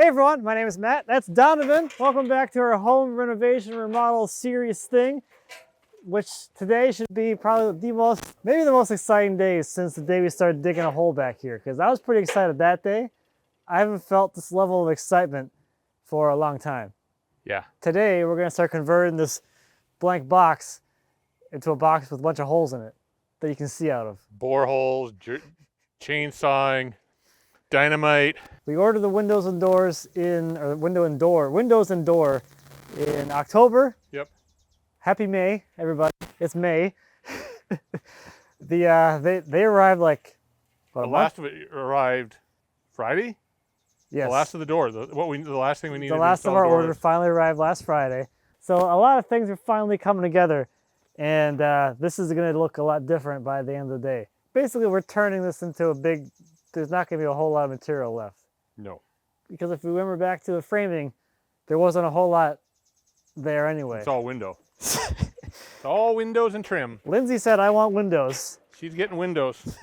everyone, my name is Matt. That's Donovan. Welcome back to our home renovation remodel series thing, which today should be probably maybe the most exciting day since the day we started digging a hole back here, because I was pretty excited that day. I haven't felt this level of excitement for a long time. Yeah. Today, we're gonna start converting this blank box into a box with a bunch of holes in it that you can see out of. Boreholes, chainsawing, dynamite. We ordered the windows and doors windows and door in October. Yep. Happy May, everybody. It's May. They arrived like The last of it arrived Friday? Yes. The last of the door. The last thing we needed. The last of our order finally arrived last Friday. So a lot of things are finally coming together, and this is going to look a lot different by the end of the day. Basically, we're turning this into there's not going to be a whole lot of material left. No. Because if we remember back to the framing, there wasn't a whole lot there anyway. It's all window. It's all windows and trim. Lindsay said, I want windows. She's getting windows.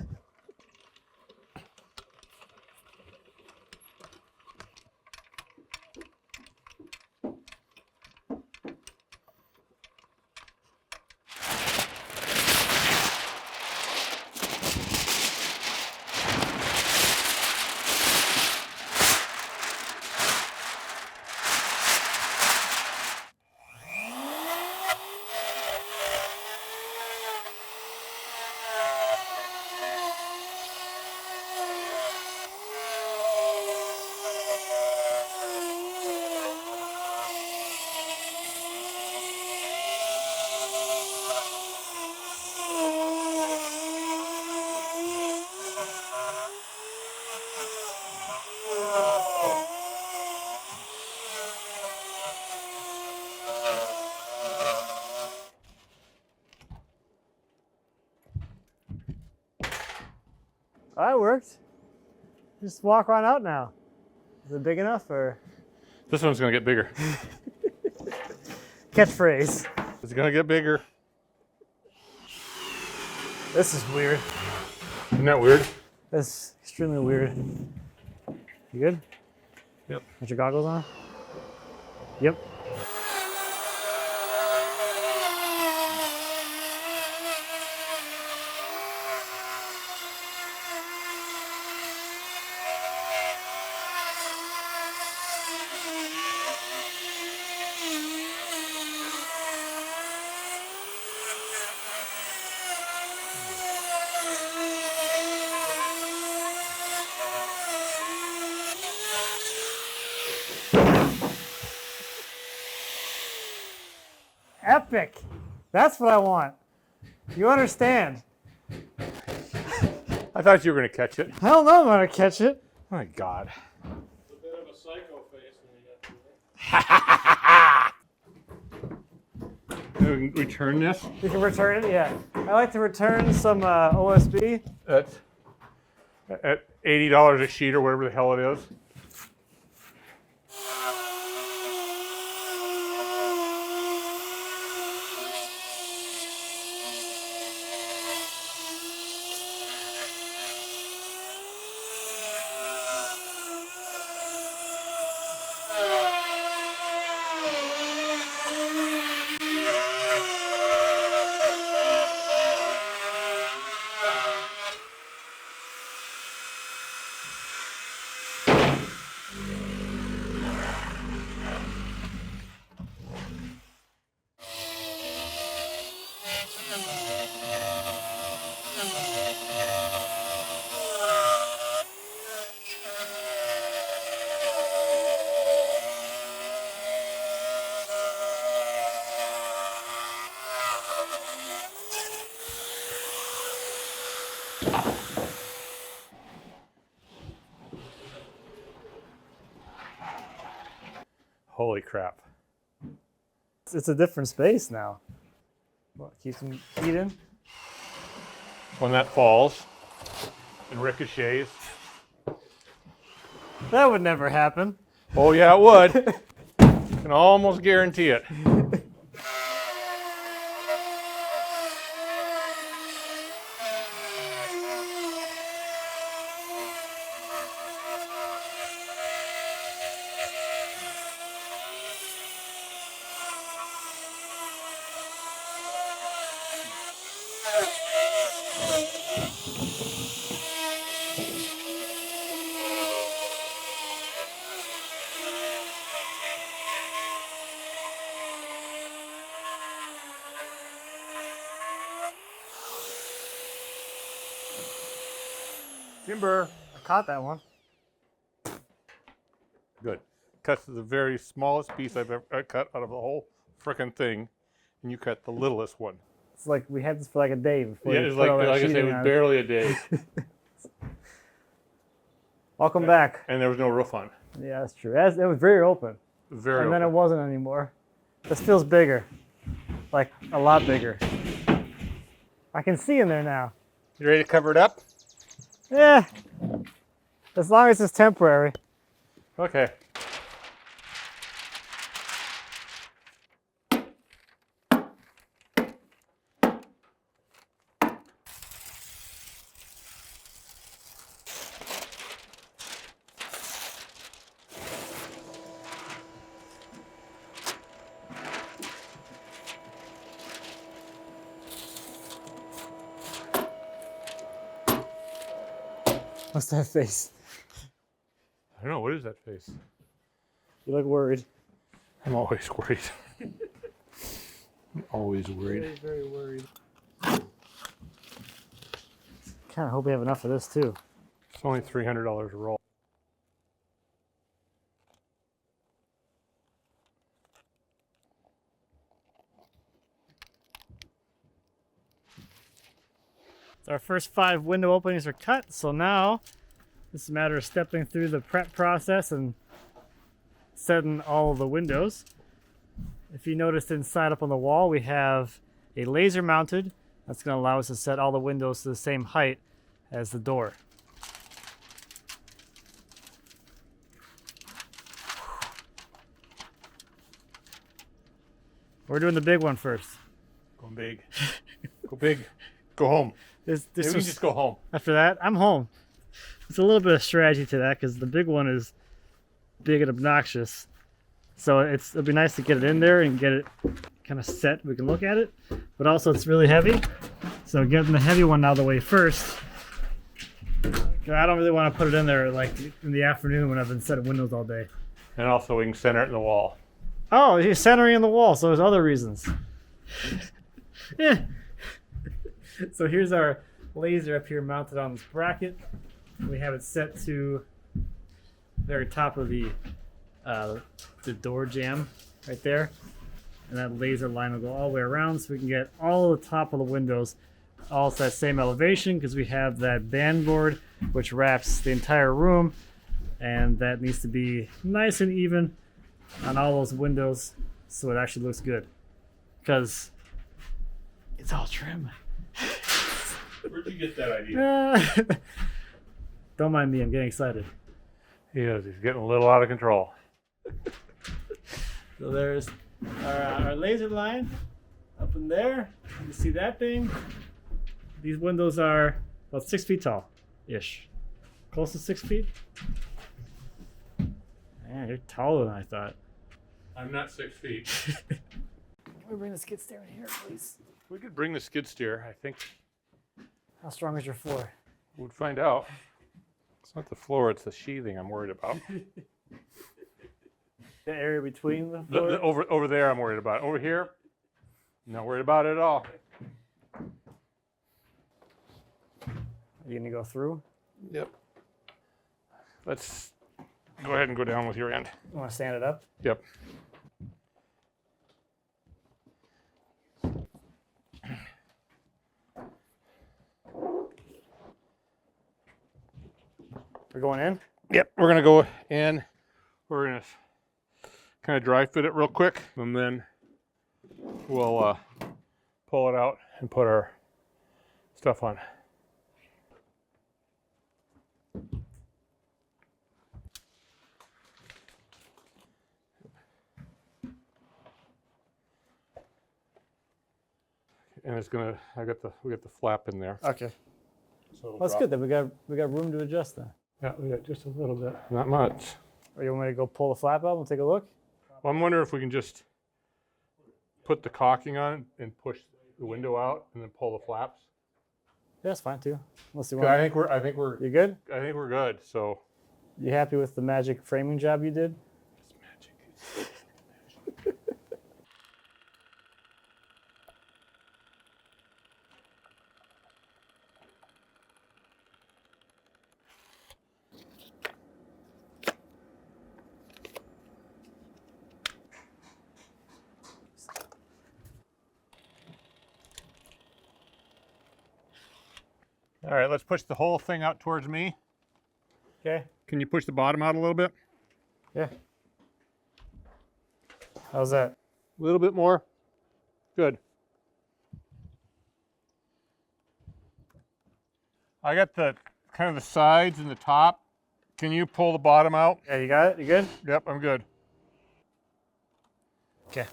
Oh, that worked. Just walk right out now. Is it big enough or? This one's going to get bigger. Catchphrase. It's going to get bigger. This is weird. Isn't that weird? That's extremely weird. You good? Yep. Got your goggles on? Yep. Epic. That's what I want. You understand? I thought you were going to catch it. I don't know if I'm going to catch it. Oh my God. It's a bit of a psycho face when you got to it. Return this? You can return it? Yeah. I like to return some OSB. At $80 a sheet or whatever the hell it is. Holy crap. It's a different space now. What, keep some heat in? When that falls and ricochets. That would never happen. Oh yeah, it would. Can almost guarantee it. Timber. I caught that one. Good. Cuts the very smallest piece I've ever cut out of the whole frickin' thing, and you cut the littlest one. It's like we had this for like a day before. Yeah, you it's put like all that I say, it sheeting was on. barely a day, Welcome back. and there was no roof on. Yeah, that's true. It was very open. Very. And then it open. wasn't anymore. This feels bigger. Like a lot bigger. I can see in there now. You ready to cover it up? Yeah. As long as it's temporary. Okay. What's that face? I don't know, what is that face? You look worried. I'm always worried. I'm always worried. Very, very worried. Kind of hope we have enough of this too. It's only $300 a roll. Our first 5 window openings are cut, so now it's a matter of stepping through the prep process and setting all of the windows. If you noticed inside up on the wall, we have a laser mounted. That's going to allow us to set all the windows to the same height as the door. We're doing the big one first. Go big. Go big. Go home. This Maybe we was, just go home. after that, I'm home. It's a little bit of strategy to that because the big one is big and obnoxious. So it'll be nice to get it in there and get it kind of set. We can look at it, but also it's really heavy. So getting the heavy one out of the way first. I don't really want to put it in there like in the afternoon when I've been setting windows all day. And also we can center it in the wall. Oh, you're centering in the wall, so there's other reasons. Yeah. So here's our laser up here mounted on this bracket. We have it set to the very top of the door jamb right there. And that laser line will go all the way around so we can get all the top of the windows all at that same elevation because we have that band board which wraps the entire room, and that needs to be nice and even on all those windows so it actually looks good because it's all trim. Where'd you get that idea? Don't mind me, I'm getting excited. He is. He's getting a little out of control. So there's our laser line up in there. You see that thing? These windows are about 6 feet tall-ish. Close to 6 feet? Man, you're taller than I thought. I'm not 6 feet. Can we bring the skid steer in here, please? We could bring the skid steer. I think How strong is your floor? we'd find out. It's not the floor, it's the sheathing I'm worried about. The area between the floor? Over there I'm worried about. Over here, not worried about it at all. Are you gonna go through? Yep. Let's go ahead and go down with your end. You wanna stand it up? Yep. We're going in? Yep, we're gonna go in. We're gonna kind of dry fit it real quick, and then we'll pull it out and put our stuff on. And it's gonna. We got the flap in there. Okay. So it'll That's drop. good then. We got room to adjust then. Yeah, we got just a little bit. Not much. Or you want me to go pull the flap out and take a look? Well, I'm wondering if we can just put the caulking on it and push the window out and then pull the flaps. Yeah, that's fine too. Unless you 'Cause want. I think we're You good? good. So You happy with the magic framing job you did? it's magic. All right, let's push the whole thing out towards me. Okay. Can you push the bottom out a little bit? Yeah. How's that? A little bit more. Good. I got the kind of the sides and the top. Can you pull the bottom out? Yeah, you got it? You good? Yep, I'm good. Okay.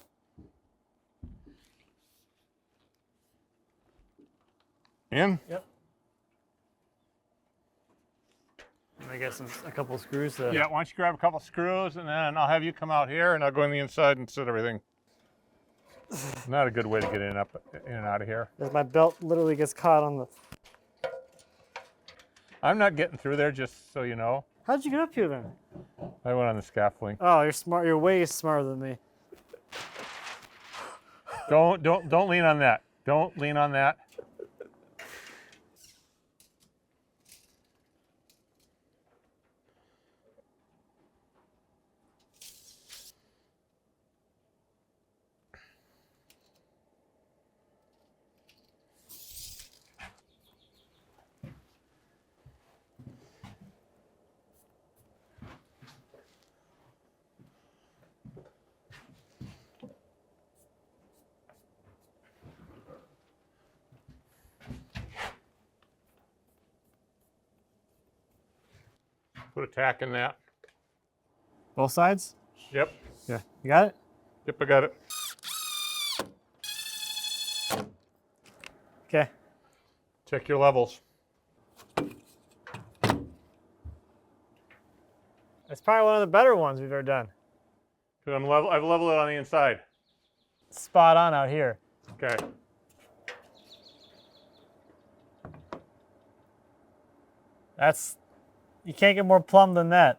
In? Yep. I get a couple screws. Yeah, why don't you grab a couple screws and then I'll have you come out here and I'll go on the inside and set everything. Not a good way to get in and out of here. As my belt literally gets caught on the... I'm not getting through there, just so you know. How'd you get up here then? I went on the scaffolding. Oh, you're smart. You're way smarter than me. Don't lean on that. Don't lean on that. Put a tack in that. Both sides? Yep. Yeah. You got it? Yep, I got it. Okay. Check your levels. That's probably one of the better ones we've ever done. Because I've leveled it on the inside. Spot on out here. Okay. You can't get more plumb than that.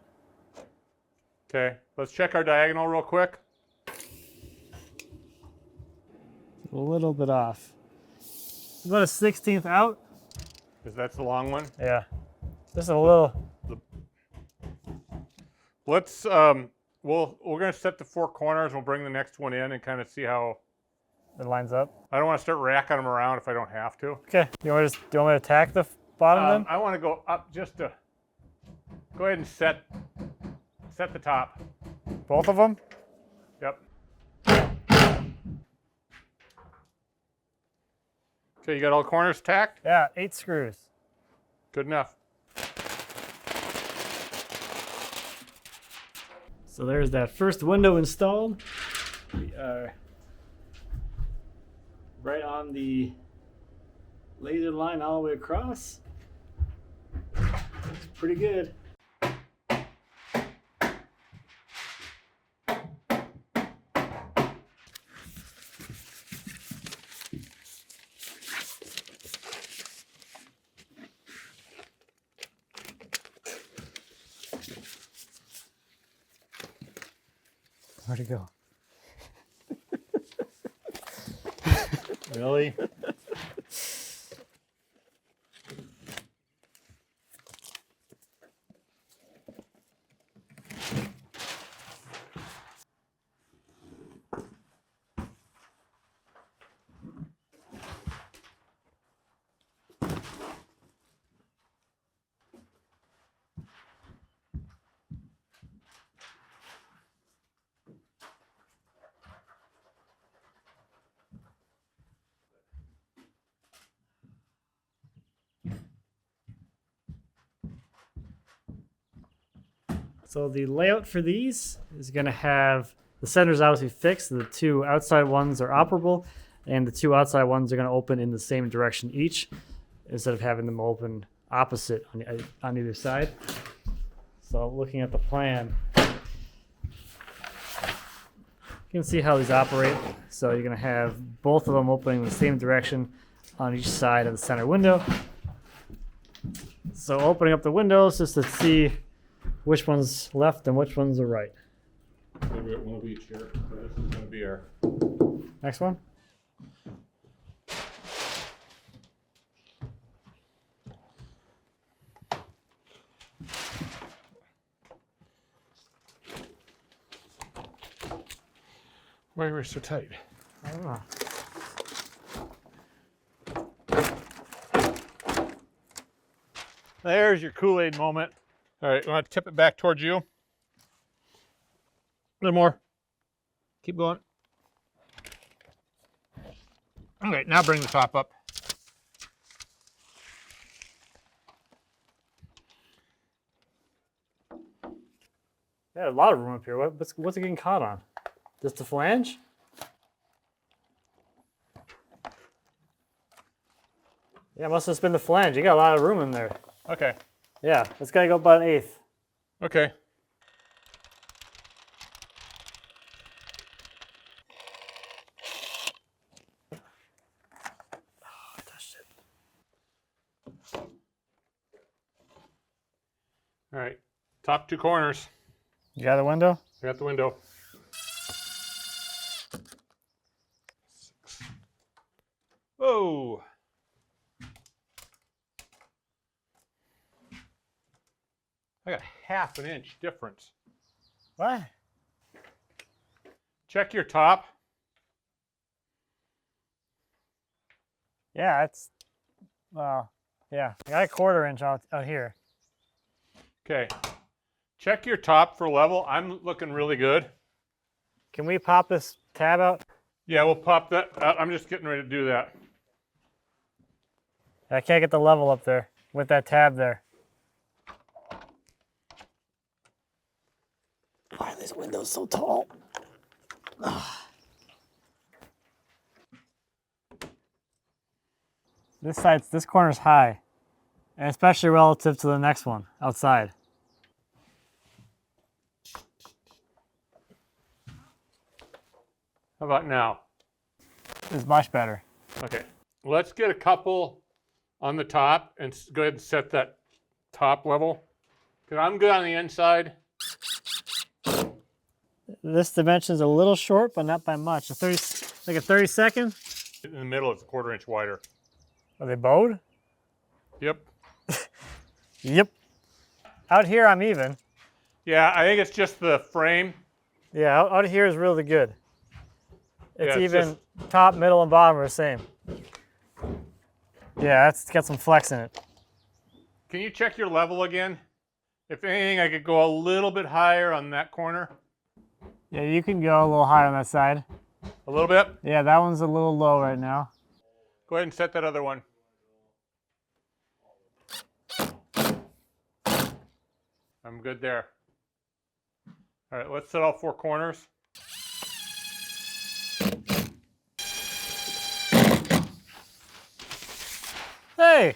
Okay. Let's check our diagonal real quick. A little bit off. About a 16th out? Because that's the long one. Yeah. Just a little. Let's we're gonna set the four corners. We'll bring the next one in and kind of see how It lines up. I don't want to start racking them around if I don't have to. Okay. Do you want me to attack the bottom then? I want to go up just to go ahead and set the top. Both of them? Yep. Okay, you got all corners tacked? Yeah, 8 screws. Good enough. So there's that first window installed. We are right on the laser line all the way across. Looks pretty good. Where'd it go? Really? So the layout for these is going to have the centers obviously fixed. The 2 outside ones are operable, and the 2 outside ones are going to open in the same direction each, instead of having them open opposite on either side. So looking at the plan, you can see how these operate. So you're going to have both of them opening in the same direction on each side of the center window. So opening up the windows just to see which one's left and which one's the right. One of each here. So this is going to be our Next one. Why are we so tight? I don't know. There's your Kool-Aid moment. All right, you want to tip it back towards you? A little more. Keep going. Okay, now bring the top up. Yeah, a lot of room up here. What's it getting caught on? Just the flange? Yeah, it must have been the flange. You got a lot of room in there. Okay. Yeah, it's gotta go about 1/8. Okay. Oh, I touched it. All right. Top 2 corners. You got the window? I got the window. Whoa. I got 1/2 inch difference. What? Check your top. Yeah, it's, yeah. I got a 1/4 inch out here. Okay. Check your top for level. I'm looking really good. Can we pop this tab out? Yeah, we'll pop that out. I'm just getting ready to do that. I can't get the level up there with that tab there. Why are these windows so tall? This corner's high, and especially relative to the next one outside. How about now? It's much better. Okay. Let's get a couple on the top and go ahead and set that top level. Because I'm good on the inside. This dimension's a little short, but not by much. Like a 32nd? In the middle, it's a 1/4 inch wider. Are they bowed? Yep. Yep. Out here, I'm even. Yeah, I think it's just the frame. Yeah, out here is really good. It's Yeah, it's even top, middle, and bottom are the same. Yeah, it's got some flex in it. Can you check your level again? If anything, I could go a little bit higher on that corner. Yeah, you can go a little higher on that side. A little bit. Yeah, that one's a little low right now. Go ahead and set that other one. I'm good there. All right, let's set all 4 corners. Hey,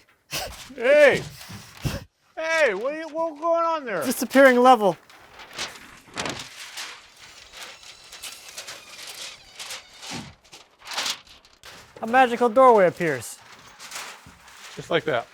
Hey! Hey, what's going on there? disappearing level. A magical doorway appears. Just like that.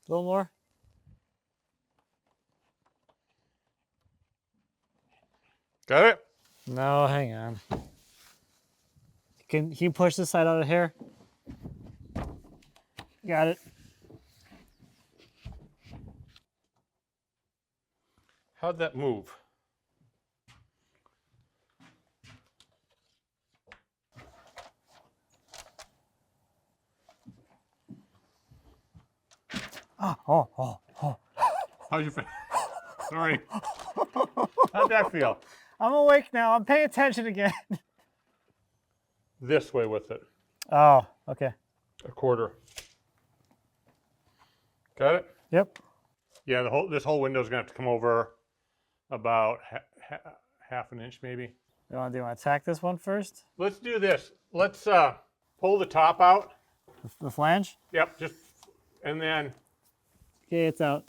A little more. Got it? No, hang on. Can you push this side out of here? Got it. How'd that move? Oh. How'd you feel? Sorry. How'd that feel? I'm awake now. I'm paying attention again. This way with it. Oh, okay. A 1/4. Got it? Yep. Yeah, this whole window's gonna have to come over about 1/2 inch maybe. Do you want to tack this one first? Let's do this. Let's pull the top out The flange? Yep, and then, Okay, it's out.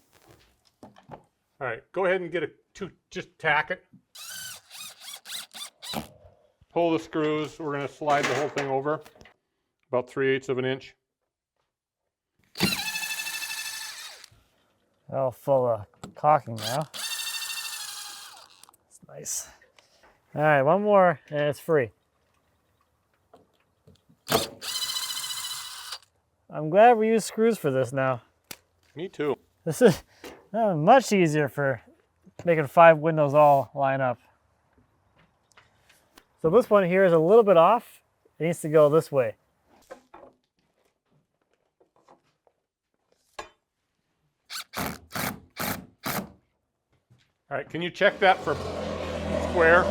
all right, go ahead and just tack it. Pull the screws. We're going to slide the whole thing over about 3/8 of an inch. All full of caulking now. That's nice. All right, one more and it's free. I'm glad we use screws for this now. Me too. This is much easier for making 5 windows all line up. So this one here is a little bit off. It needs to go this way. All right, can you check that for square?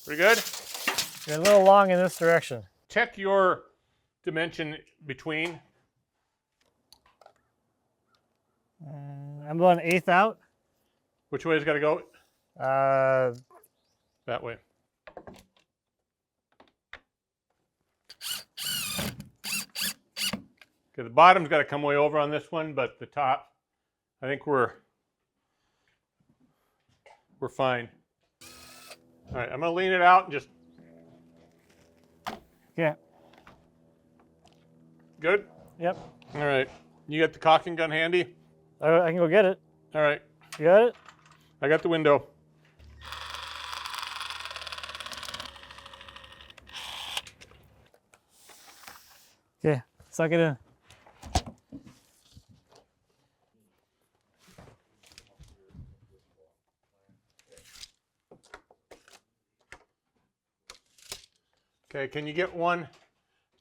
Pretty good? You're a little long in this direction. Check your dimension between. I'm going 1/8 out. Which way has got to go? Uh, That way. Okay, the bottom's got to come way over on this one, but the top, I think we're fine. All right, I'm going to lean it out and just. yeah. Good? Yep. All right. You got the caulking gun handy? I can go get it. All right. You got it? I got the window. Okay, suck it in. Okay, can you get one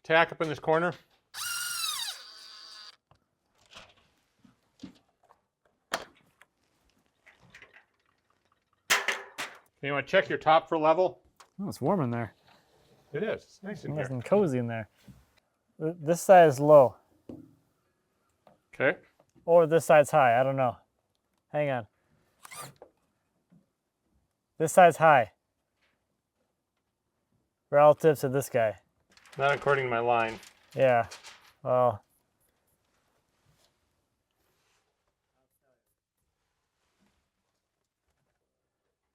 tack up in this corner? You want to check your top for level? Oh, it's warm in there. It is. It's nice in Nice here. and cozy in there. This side is low. Okay. Or this side's high. I don't know. Hang on. This side's high. Relative to this guy. Not according to my line. Yeah. Well.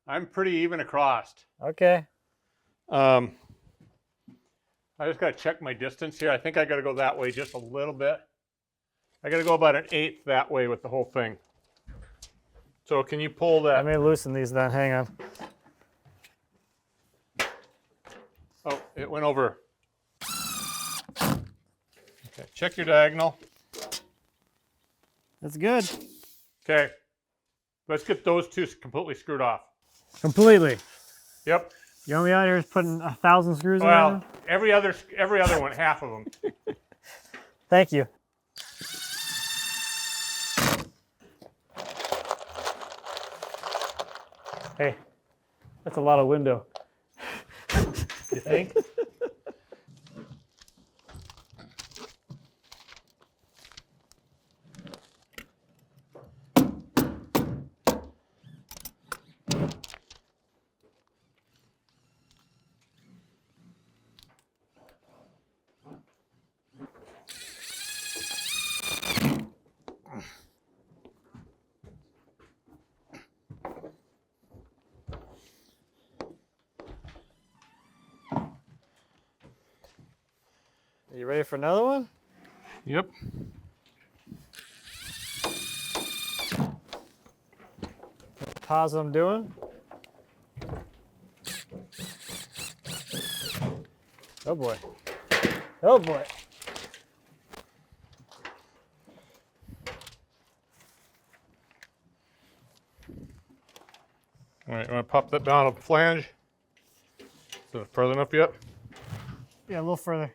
I'm pretty even across. Okay. I just got to check my distance here. I think I got to go that way just a little bit. I got to go about 1/8 that way with the whole thing. So can you pull that? I may loosen these then. Hang on. Oh, it went over. Okay, check your diagonal. That's good. Okay, let's get those two completely screwed off. Completely. Yep. You want me out here putting 1,000 screws in Well, there? every other one, half of them. Thank you. Hey, that's a lot of window. You think? Are you ready for another one? Yep. Pause what I'm doing. Oh boy. Oh boy. All right, I'm gonna pop that down a flange. Is it further enough yet? Yeah, a little further.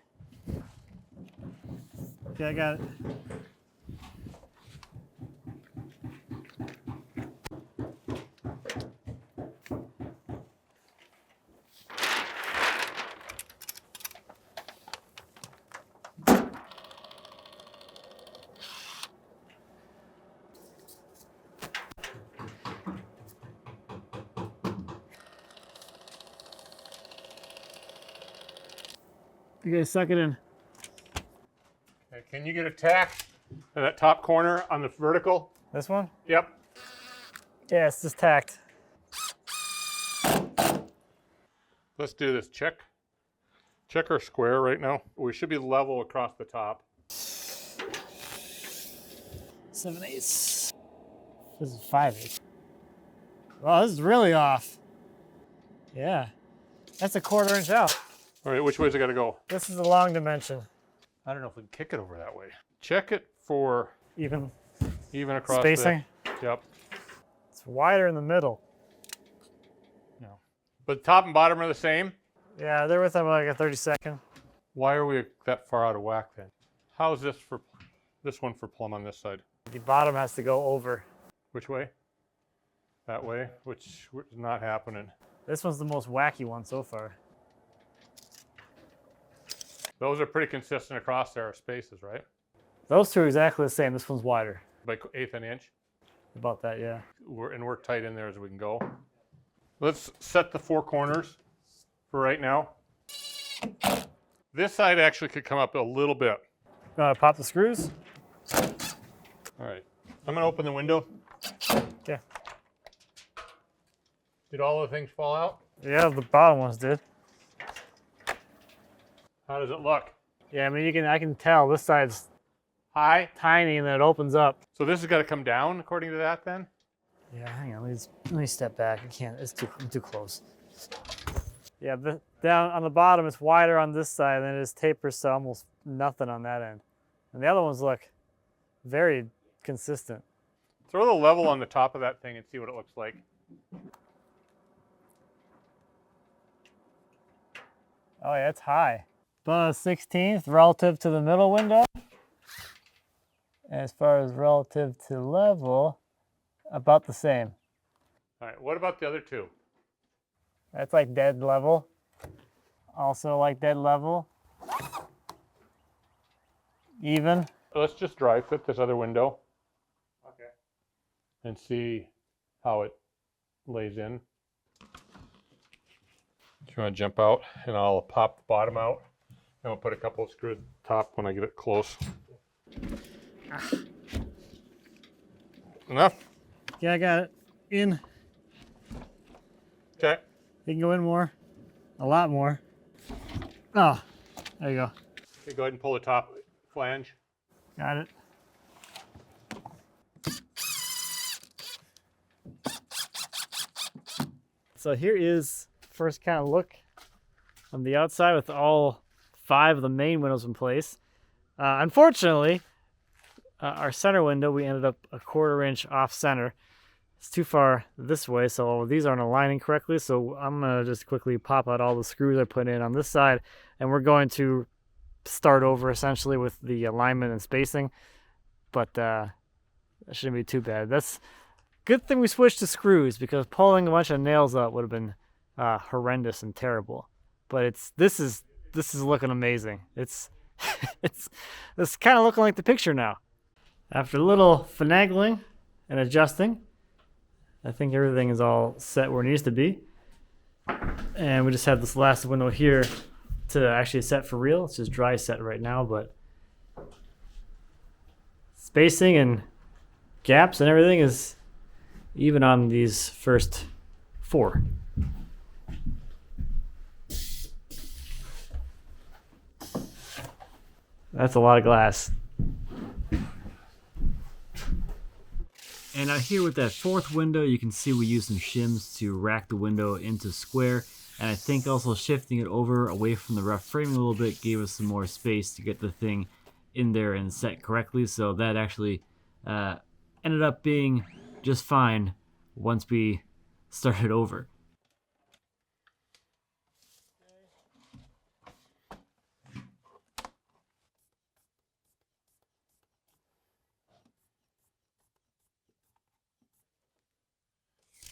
Okay, I got it. You guys suck it in. Okay, can you get a tack in that top corner on the vertical? This one? Yep. Yeah, it's just tacked. Let's do this. Check our square right now. We should be level across the top. 7/8. This is 5/8. Well, this is really off. Yeah. That's a 1/4 inch out. All right, which way's it got to go? This is the long dimension. I don't know if we can kick it over that way. Check it for Even across spacing. Yep. It's wider in the middle. No. But top and bottom are the same? Yeah, they're within like a 32nd. Why are we that far out of whack then? How's this one for plumb on this side? The bottom has to go over. Which way? That way, which is not happening. This one's the most wacky one so far. Those are pretty consistent across their spaces, right? Those two are exactly the same. This one's wider. By 1/8 an inch. About that, yeah. We're tight in there as we can go. Let's set the 4 corners for right now. This side actually could come up a little bit. Pop the screws? All right. I'm going to open the window. Okay. Did all the things fall out? Yeah, the bottom ones did. How does it look? Yeah, I mean, I can tell this side's High? tiny and then it opens up. So this has got to come down according to that then? Yeah, hang on. Let me step back. I can't. I'm too close. Yeah, down on the bottom, it's wider on this side, and it is tapers to almost nothing on that end. And the other ones look very consistent. Throw the level on the top of that thing and see what it looks like. Oh yeah, it's high. About a 16th relative to the middle window. As far as relative to level, about the same. All right, what about the other two? That's like dead level. Also like dead level. Even. Let's just dry fit this other window. Okay. And see how it lays in. Do you want to jump out and I'll pop the bottom out and we'll put a couple of screws at the top when I get it close. Enough? Yeah, I got it. In. Okay. You can go in more. A lot more. Oh, there you go. Okay, go ahead and pull the top flange. Got it. So here is first kind of look on the outside with all 5 of the main windows in place. Unfortunately, our center window, we ended up a 1/4 inch off center. It's too far this way, so these aren't aligning correctly. So I'm gonna just quickly pop out all the screws I put in on this side, and we're going to start over essentially with the alignment and spacing. But that shouldn't be too bad. That's good thing we switched to screws, because pulling a bunch of nails out would have been horrendous and terrible. But this is looking amazing. It's kind of looking like the picture now. After a little finagling and adjusting, I think everything is all set where it needs to be. And we just have this last window here to actually set for real. It's just dry set right now, but spacing and gaps and everything is even on these first 4. That's a lot of glass. And out here with that 4th window, you can see we used some shims to rack the window into square. And I think also shifting it over away from the rough framing a little bit gave us some more space to get the thing in there and set correctly. So that actually ended up being just fine once we started over.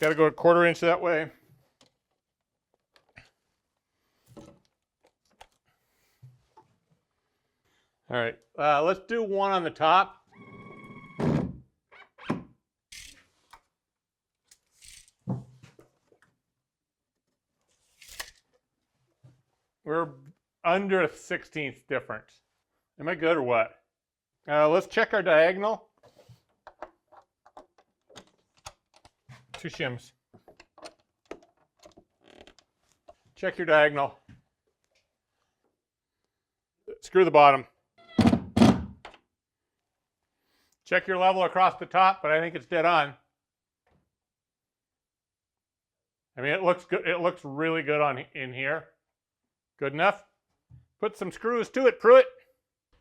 Got to go a 1/4 inch that way. All right, let's do one on the top. We're under a 16th difference. Am I good or what? Let's check our diagonal. 2 shims. Check your diagonal. Screw the bottom. Check your level across the top, but I think it's dead on. I mean, it looks good. It looks really good on in here. Good enough. Put some screws to it, Pruitt.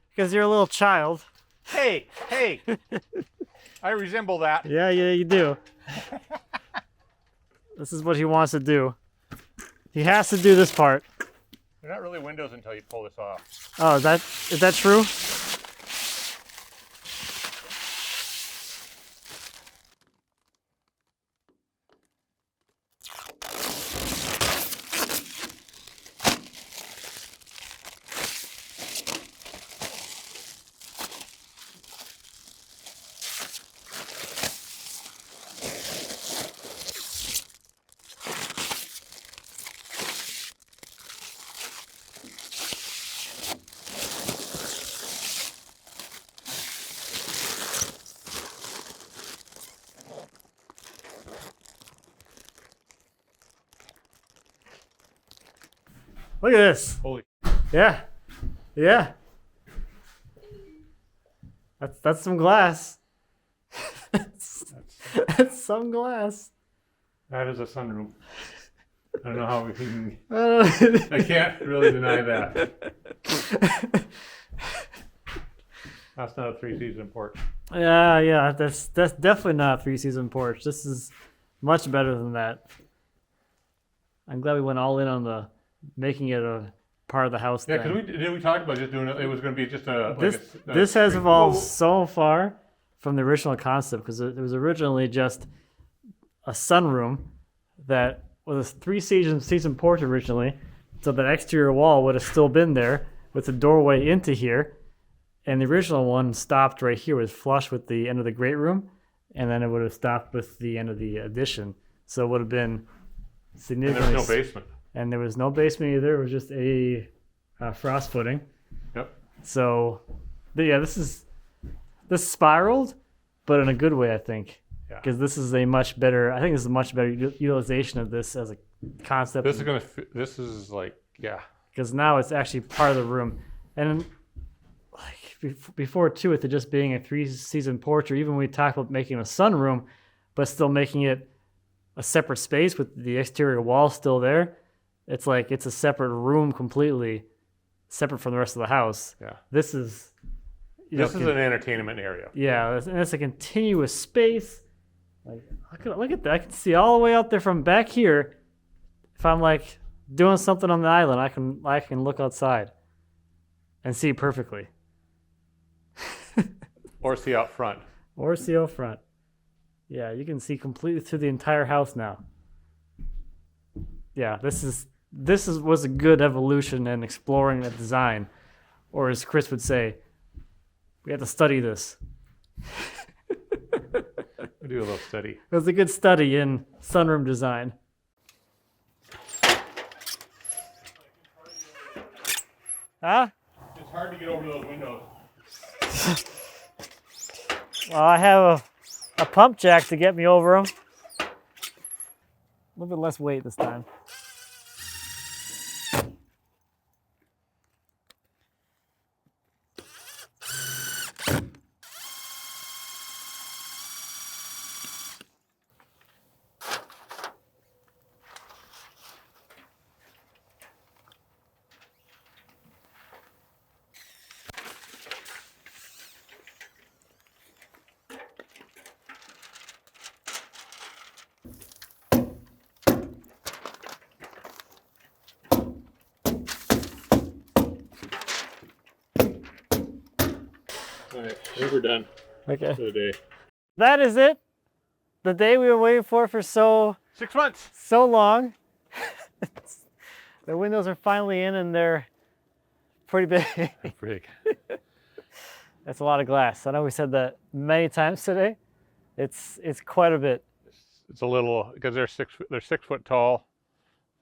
Because you're a little child. Hey, hey. I resemble that. Yeah, you do. This is what he wants to do. He has to do this part. They're not really windows until you pull this off. Oh, is that true? Look at this. Holy. Yeah. Yeah. That's some glass. That's some glass. That is a sunroom. I don't know how we can. I I can't really deny that. That's not a 3-season porch. Yeah. That's definitely not a 3-season porch. This is much better than that. I'm glad we went all in on the making it a part of the house. Yeah, thing. because we talked about just doing it. It was going to be just a. This has evolved so far from the original concept because it was originally just a sunroom that was a 3-season porch originally, so that exterior wall would have still been there with the doorway into here, and the original one stopped right here, was flush with the end of the great room, and then it would have stopped with the end of the addition, so it would have been significantly. And there's no basement. And there was no basement either. It was just a frost footing. Yep. So, but yeah, this spiraled, but in a good way, I think. Yeah. Because this is a much better. I think this is a much better utilization of this as a concept. This is gonna. This is like, yeah. Because now it's actually part of the room, and like before too, with it just being a 3-season porch, or even when we talked about making a sunroom, but still making it a separate space with the exterior wall still there. It's like it's a separate room completely, separate from the rest of the house. Yeah. This is. This is an entertainment area. Yeah, and it's a continuous space. Like, look at that! I can see all the way out there from back here. If I'm like doing something on the island, I can look outside and see perfectly. Or see out front. Or see out front. Yeah, you can see completely through the entire house now. Yeah, this was a good evolution in exploring the design, or as Chris would say, we had to study this. We do a little study. It was a good study in sunroom design. Huh? It's hard to get over those windows. Well, I have a pump jack to get me over them. A little bit less weight this time. All right, I think we're done Okay. for the day. That is it. The day we were waiting for so 6 months. long. The windows are finally in and they're pretty big. Big. That's a lot of glass. I know we said that many times today. It's quite a bit. It's a little because they're 6 foot tall.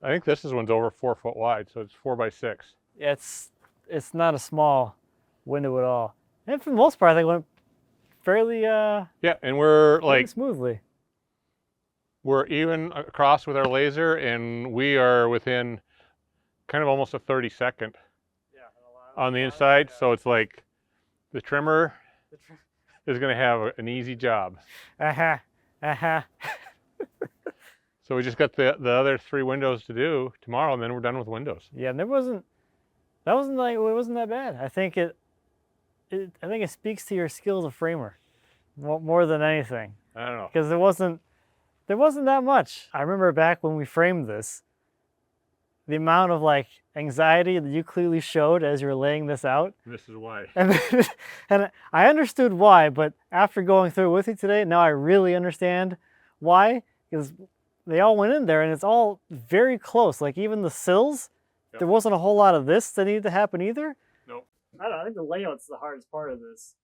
I think this one's over 4 foot wide, so it's 4 by 6. It's not a small window at all. And for the most part, I think it went fairly Yeah, and we're fairly like, smoothly. we're even across with our laser, and we are within kind of almost a 30-second on the inside. So it's like the trimmer is going to have an easy job. Uh-huh. Uh-huh. So we just got the other 3 windows to do tomorrow, and then we're done with windows. Yeah, and it wasn't that bad. I think it speaks to your skill as a framer more than anything. I don't know. Because there wasn't that much. I remember back when we framed this, the amount of like anxiety that you clearly showed as you were laying this out. This is why. And I understood why, but after going through it with you today, now I really understand why. Because they all went in there and it's all very close. Like even the sills, Yep. There wasn't a whole lot of this that needed to happen either. Nope. I don't know, I think the layout's the hardest part of this.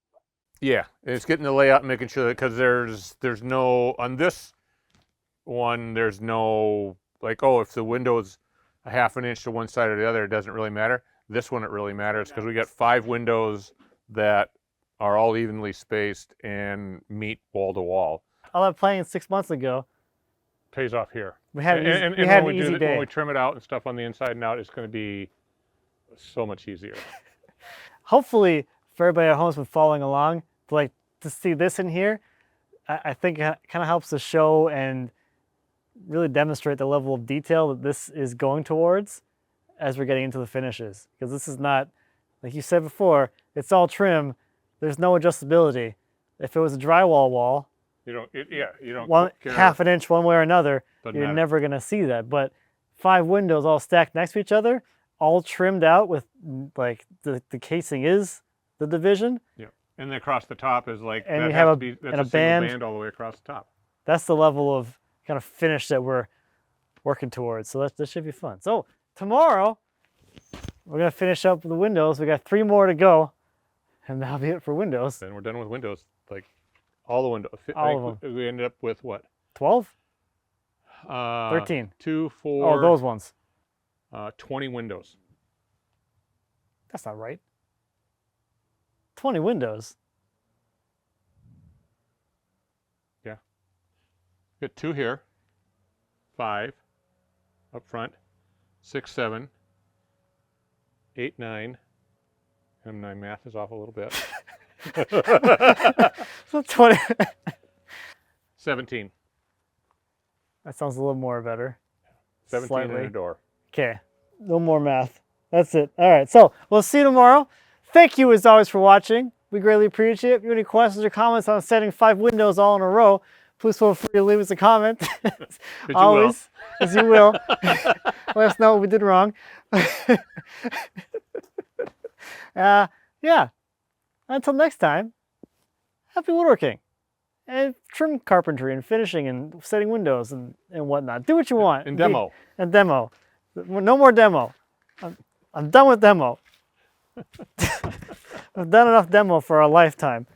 Yeah, it's getting the layout and making sure that, because there's no, on this one, there's no, like, oh, if the window's a half an inch to one side or the other, it doesn't really matter. This one, it really matters, because we got 5 windows that are all evenly spaced and meet wall to wall. All that planning 6 months ago, Pays off here. we had an And an when easy we day. when we trim it out and stuff on the inside and out, it's going to be so much easier. Hopefully, for everybody at home who's been following along, to see this in here, I think it kind of helps to show and really demonstrate the level of detail that this is going towards as we're getting into the finishes. Because this is not, like you said before, it's all trim. There's no adjustability. If it was a drywall wall, You don't, you don't care. half an inch one way or another, Doesn't you're matter. never going to see that. But 5 windows all stacked next to each other, all trimmed out with like the casing is the division. Yeah, and then across the top is like, And that you has have to a- be, that's and a a single band. band all the way across the top. That's the level of kind of finish that we're working towards. So that should be fun. So tomorrow, we're going to finish up the windows. We got 3 more to go, and that'll be it for windows. Then we're done with windows, like all the windows. All of them. We ended up with what? 12? 13. 13. 2, 4. Oh, those ones. 20 windows. That's not right. 20 windows. Yeah. Got 2 here. 5 up front. 6, 7, 8, 9. And my math is off a little bit. So 20. 17. That sounds a little more better. 17 Slightly. and a door. Okay, no more math. That's it. All right, so we'll see you tomorrow. Thank you as always for watching. We greatly appreciate it. If you have any questions or comments on setting 5 windows all in a row, please feel free to leave us a comment. Always, as you will. Let us know what we did wrong. Yeah. Until next time, happy woodworking and trim carpentry and finishing and setting windows and whatnot. Do what you want. And demo. And demo. No more demo. I'm done with demo. I've done enough demo for a lifetime.